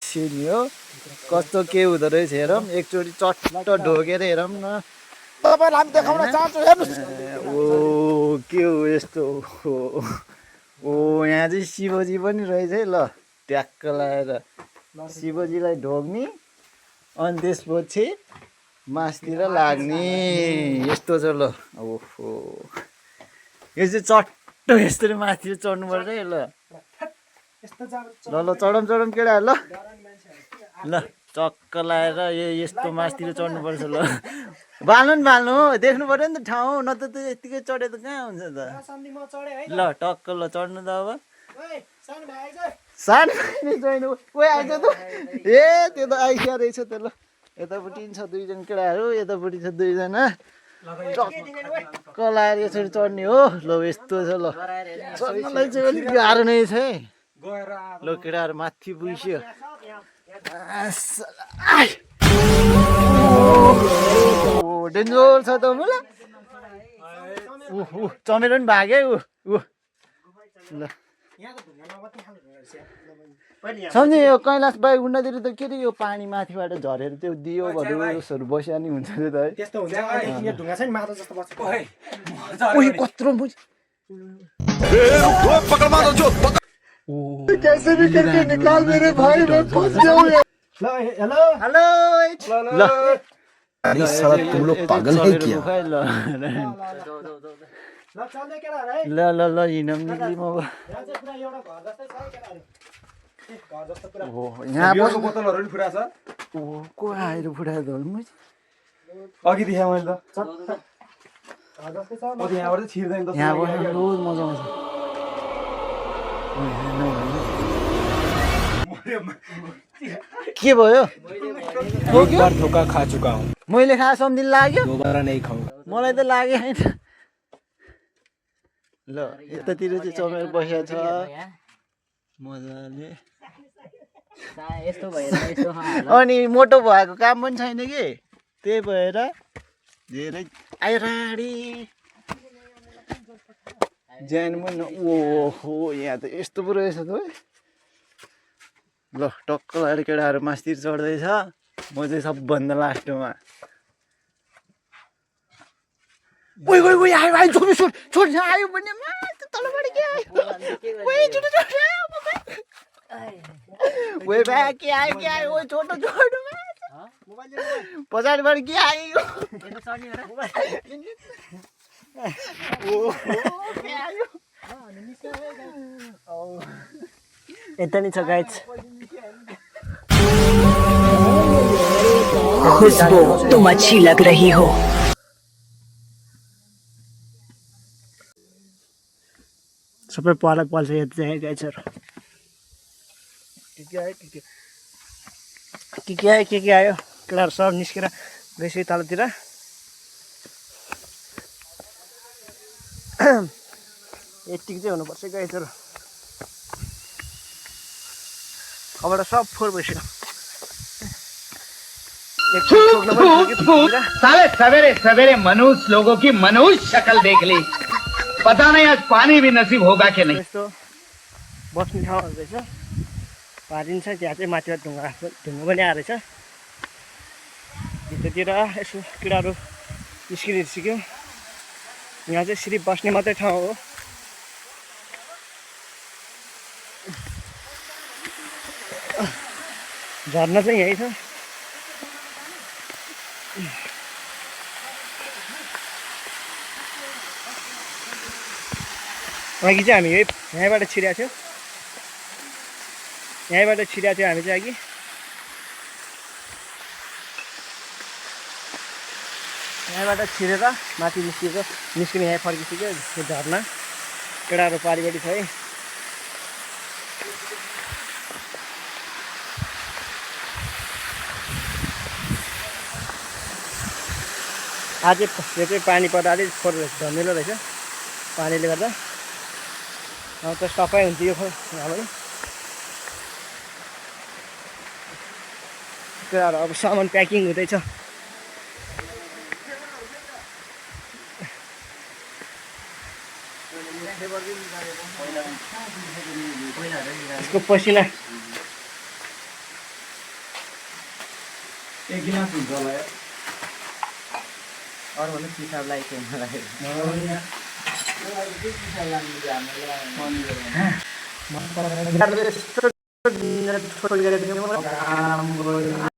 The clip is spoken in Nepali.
छिनी हो कस्तो के हुँदो रहेछ हेरौँ एकचोटि चट्ट ढोगेर हेरौँ न तपाईहरुलाई हामी देखाउन चाहन्छु हेर्नुस् ओ के हो यस्तो ओ यहाँ चाहिँ शिवजी पनि रहेछ है ल ट्याक्क लगाएर शिवजीलाई ढोग्ने अनि त्यसपछि मासतिर लाग्ने यस्तो छ ल ओहो यो चाहिँ चट्ट यसरी मासतिर चढ्नुपर्छ है ल ल चढौँ केटाहरू ल ल चक्क लगाएर यस्तो मासतिर चढ्नुपर्छ ल बाल्नु हो देख्नु पर्यो नि त ठाउँ न त यत्तिकै चढे त कहाँ हुन्छ त ल टक्क ल चढ्नु त अब सानो छैन कोही आइज त ए त्यो त आइसकेको रहेछ त ल यतापट्टि छ दुईजना केटाहरू यतापट्टि छ दुईजना टक्क लगाएर यसरी चढ्ने हो ल यस्तो छ ल चढ्नलाई चाहिँ अलिक गाह्रो नै छ है ल केटाहरू माथि पुगिसक्यो डेन्जर छ त मलाई चमेर पनि भाग्यो ऊ ल सम्झे यो कैलाश बैकुण्ठतिर त के अरे यो पानी माथिबाट झरेर त्यो दियो भरुसहरू बस्या नि हुन्छ नि त है त्यस्तो हुन्छ अनि यहाँ ढुङ्गा छ नि माटो जस्तो बस्छ ओइ कत्रो कैसे भी करके निकाल मेरे भाई मैं फंस गया हूं ल हेलो हेलो ल अरे साला तुम लोग पागल है क्या ल चल्दै केटाहरु है ल हिँडौँ निक्लिम अब यहाँ चाहिँ पुरा एउटा घर जस्तै छ है केटाहरु घर जस्तो पुरा यहाँ बियरको बोतलहरु नि फुटाछ को आएर फुटायो त अघि देखाएँ मैले त घर जस्तै छ अब यहाँबाट चाहिँ छिर्दैन त यहाँ बस्नु रोज मजा आउँछ के भयो एक बार धोखा खा चुका हूँ मैले खा सम्झिन लाग्यो दोबारा नहीं खाऊंगा मलाई त लाग्यो होइन ल यतातिर चाहिँ चमेर बसेको छ मजाले अनि मोटो भएको काम पनि छैन कि त्यही भएर धेरै आइराडी ज्यान पनि ओहो यहाँ त यस्तो पो रहेछ त है ल टक्क लगाएर केटाहरू मासतिर चढ्दैछ म चाहिँ सबभन्दा लास्टमा ओइ आयो आयो छोड आयो भने तलबाट के आयो ओइ ओइ ब्याग के आयो ओइ छोटो पछाडिबाट के आयो यता नि छ गाइज खुशबू तुम अच्छी लग रही हो सबै पल्छ यहाँ चाहिँ गाइजहरु के आयो केटाहरु सब निस्केर गइसक्यो तलतिर यतिको चाहिँ हुनुपर्छ गाइजहरु अबबाट सब फोहोर भइसक्यो साले सवेरे सवेरे मनुष्य लोगों की मनुष्य शक्ल देख ली पता नहीं आज पानी भी नसीब होगा कि नहीं यस्तो बस्ने ठाउँहरू रहेछ पारिन्छ त्यहाँ चाहिँ माथिबाट ढुङ्गा पनि आएर रहेछ भित्रतिर यसो किराहरू निस्कियो यहाँ चाहिँ सिर्फ बस्ने मात्रै ठाउँ हो झर्ना चाहिँ यही छ अघि चाहिँ हामी यहीँबाट छिरेको थियौँ हामी चाहिँ अघि यहाँबाट छिरेर माथि निस्किने यहाँ फर्किसक्यो त्यो झर्ना केटाहरू पारिपट्टि छ है आज यो चाहिँ पानी पर्दा अलिक फोहोर धमिलो रहेछ पानीले गर्दा अब त सफाइ हुन्छ यो यहाँबाट केटाहरू अब सामान प्याकिङ हुँदैछ यसको पसिना एक गिलास हुन्छ होला यार अरू भन्नु पिसाब लागेको थियो मलाई यस्तो छोड गरेर